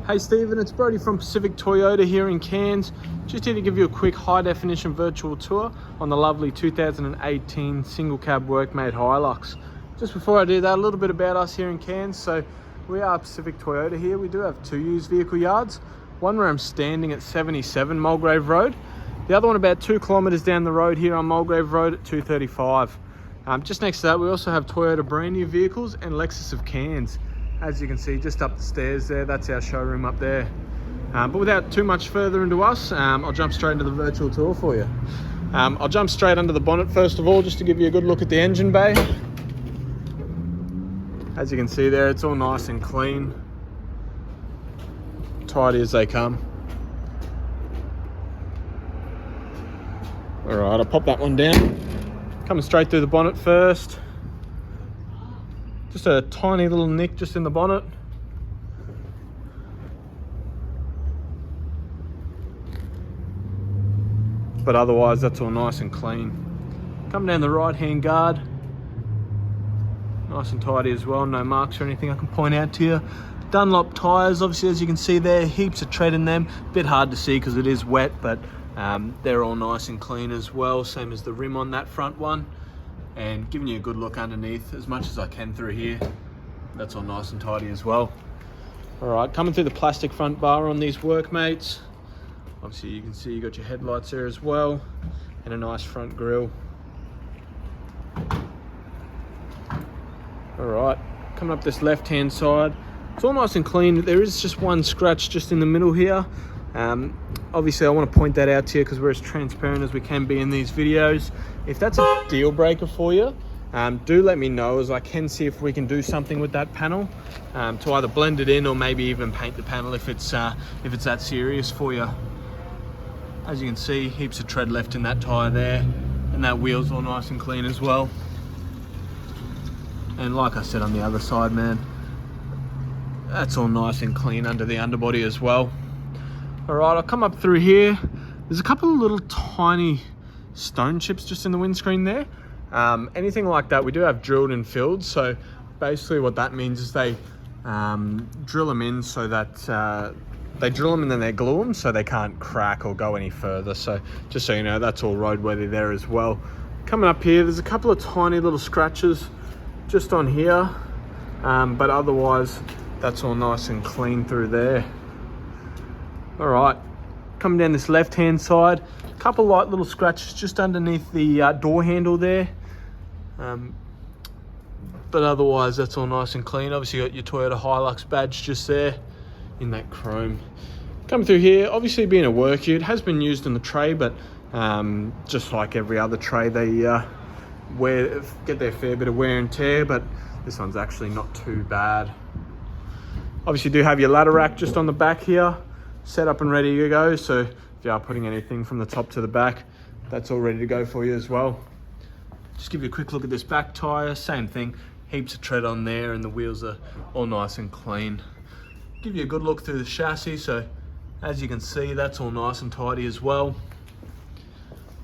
Hey Stephen, it's Brody from Pacific Toyota here in Cairns. Just here to give you a quick high definition virtual tour on the lovely 2018 single cab Workmate Hilux. Just before I do that, a little bit about us here in Cairns. So we are Pacific Toyota here. We do have two used vehicle yards. One where I'm standing at 77 Mulgrave Road. The other one about 2 kilometres down the road here on Mulgrave Road at 235. Just next to that, we also have Toyota brand new vehicles and Lexus of Cairns. As you can see, just up the stairs there, that's our showroom up there. But without too much further into us, I'll jump straight into the virtual tour for you. I'll jump straight under the bonnet first of all, just to give you a good look at the engine bay. As you can see there, it's all nice and clean. Tidy as they come. All right, I'll pop that one down. Coming straight through the bonnet first. Just a tiny little nick just in the bonnet. But otherwise, that's all nice and clean. Come down the right-hand guard. Nice and tidy as well, no marks or anything I can point out to you. Dunlop tyres, obviously, as you can see there, heaps of tread in them. Bit hard to see because it is wet, but they're all nice and clean as well, same as the rim on that front one. And giving you a good look underneath as much as I can through here. That's all nice and tidy as well. All right, coming through the plastic front bar on these Workmates. Obviously you can see you got your headlights there as well, and a nice front grille. All right, coming up this left-hand side, it's all nice and clean. There is just one scratch just in the middle here. Obviously I want to point that out to you because we're as transparent as we can be in these videos. If that's a deal breaker for you, do let me know, as I can see if we can do something with that panel to either blend it in or maybe even paint the panel if it's that serious for you. As you can see, heaps of tread left in that tyre there, and that wheel's all nice and clean as well. And like I said on the other side, man, that's all nice and clean under the underbody as well. All right, I'll come up through here. There's a couple of little tiny stone chips just in the windscreen there. Anything like that, we do have drilled and filled. So basically what that means is they drill them in so that they drill them and then they glue them so they can't crack or go any further. So just so you know, that's all roadworthy there as well. Coming up here, there's a couple of tiny little scratches just on here. But otherwise, that's all nice and clean through there. All right, coming down this left-hand side, a couple light little scratches just underneath the door handle there. But otherwise, that's all nice and clean. Obviously, you got your Toyota Hilux badge just there in that chrome. Coming through here, obviously being a work ute, has been used in the tray, but just like every other tray, they get their fair bit of wear and tear, but this one's actually not too bad. Obviously, you do have your ladder rack just on the back here, set up and ready to go. So if you are putting anything from the top to the back, that's all ready to go for you as well. Just give you a quick look at this back tyre, same thing, heaps of tread on there, and the wheels are all nice and clean. Give you a good look through the chassis, so as you can see, that's all nice and tidy as well.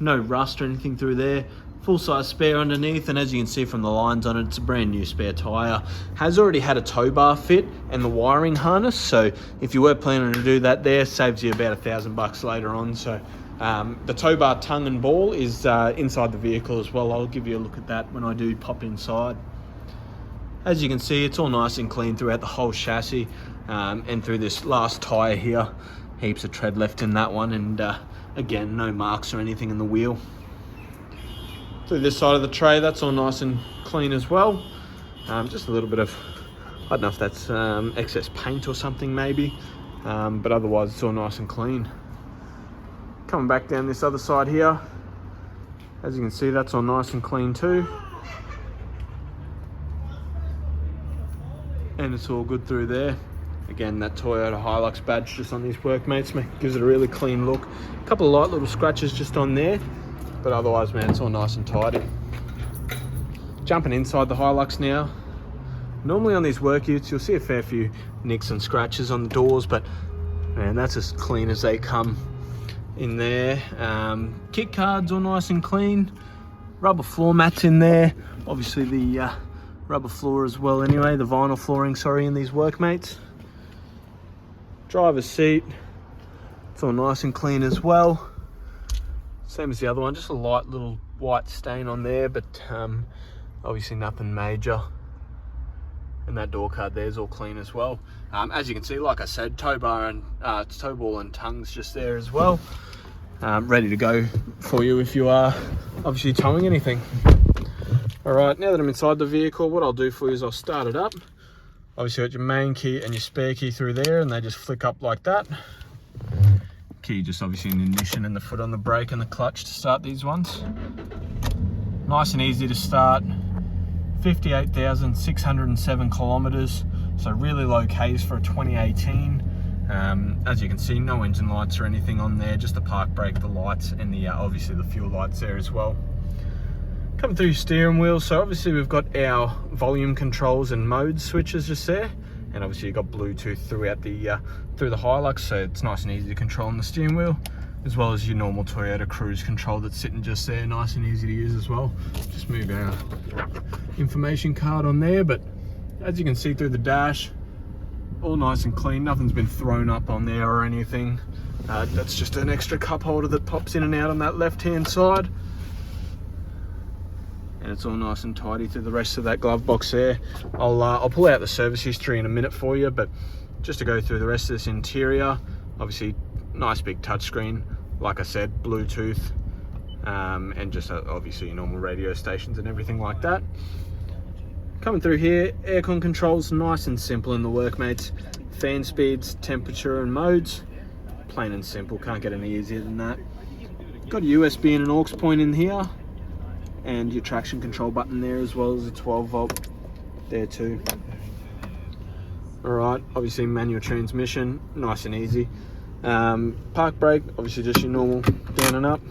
No rust or anything through there. Full-size spare underneath, and as you can see from the lines on it, it's a brand new spare tyre. Has already had a tow bar fit and the wiring harness, so if you were planning to do that there, saves you about $1,000 later on. So the tow bar tongue and ball is inside the vehicle as well. I'll give you a look at that when I do pop inside. As you can see, it's all nice and clean throughout the whole chassis, and through this last tyre here, heaps of tread left in that one, and again, no marks or anything in the wheel. Through this side of the tray, that's all nice and clean as well. Just a little bit of, I don't know if that's excess paint or something maybe, but otherwise it's all nice and clean. Coming back down this other side here, as you can see, that's all nice and clean too. And it's all good through there. Again, that Toyota Hilux badge just on these Workmates gives it a really clean look. A couple of light little scratches just on there, but otherwise, man, it's all nice and tidy. Jumping inside the Hilux now. Normally on these work utes, you'll see a fair few nicks and scratches on the doors, but man, that's as clean as they come in there. Kit cards all nice and clean. Rubber floor mats in there. Obviously the rubber floor as well anyway, the vinyl flooring, sorry, in these Workmates. Driver's seat, it's all nice and clean as well. Same as the other one, just a light little white stain on there, but obviously nothing major. And that door card there is all clean as well. As you can see, like I said, tow ball and tongues just there as well. Ready to go for you if you are obviously towing anything. All right, now that I'm inside the vehicle, what I'll do for you is I'll start it up. Obviously got your main key and your spare key through there, and they just flick up like that. Key just obviously in ignition, and the foot on the brake and the clutch to start these ones. Nice and easy to start. 58,607 kilometers, so really low Ks for a 2018. As you can see, no engine lights or anything on there, just the park brake, the lights, and the obviously the fuel lights there as well. Coming through your steering wheel, so obviously we've got our volume controls and mode switches just there, and obviously you've got Bluetooth throughout the through the Hilux, so it's nice and easy to control on the steering wheel, as well as your normal Toyota cruise control that's sitting just there, nice and easy to use as well. Just move our information card on there, but as you can see through the dash, all nice and clean, nothing's been thrown up on there or anything. That's just an extra cup holder that pops in and out on that left hand side, and it's all nice and tidy through the rest of that glove box there. I'll pull out the service history in a minute for you, but just to go through the rest of this interior, obviously nice big touchscreen, like I said, Bluetooth, and just obviously your normal radio stations and everything like that. Coming through here, aircon controls, nice and simple in the Workmates. Fan speeds, temperature and modes, plain and simple, can't get any easier than that. Got a USB and an aux point in here, and your traction control button there, as well as a 12 volt there too. Alright, obviously manual transmission, nice and easy. Park brake, obviously just your normal down and up.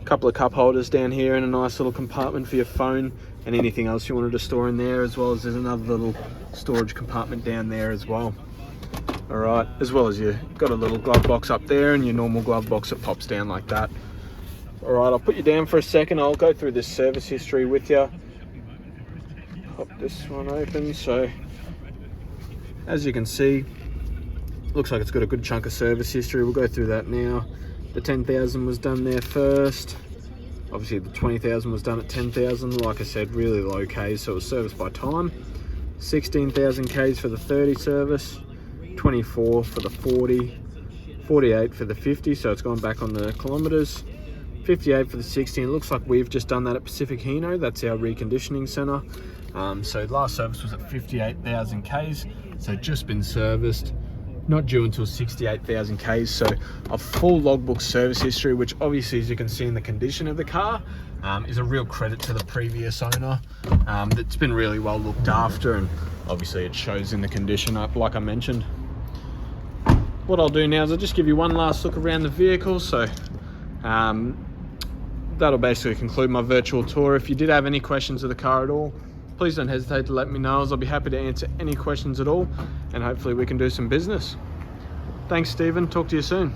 A couple of cup holders down here, and a nice little compartment for your phone and anything else you wanted to store in there, as well as there's another little storage compartment down there as well. Alright, as well as you've got a little glove box up there, and your normal glove box that pops down like that. Alright, I'll put you down for a second, I'll go through this service history with you. Pop this one open, so as you can see, looks like it's got a good chunk of service history. We'll go through that now. The 10,000 was done there first. Obviously the 20,000 was done at 10,000. Like I said, really low Ks, so it was serviced by time. 16,000 Ks for the 30 service, 24 for the 40, 48 for the 50, so it's gone back on the kilometers. 58 for the 60, and it looks like we've just done that at Pacific Hino. That's our reconditioning center. So last service was at 58,000 Ks, so just been serviced, not due until 68,000 Ks. So a full logbook service history, which obviously, as you can see in the condition of the car, is a real credit to the previous owner. That's been really well looked after, and obviously it shows in the condition up, like I mentioned. What I'll do now is I'll just give you one last look around the vehicle. So that'll basically conclude my virtual tour. If you did have any questions of the car at all, please don't hesitate to let me know, as I'll be happy to answer any questions at all, and hopefully we can do some business. Thanks, Stephen. Talk to you soon.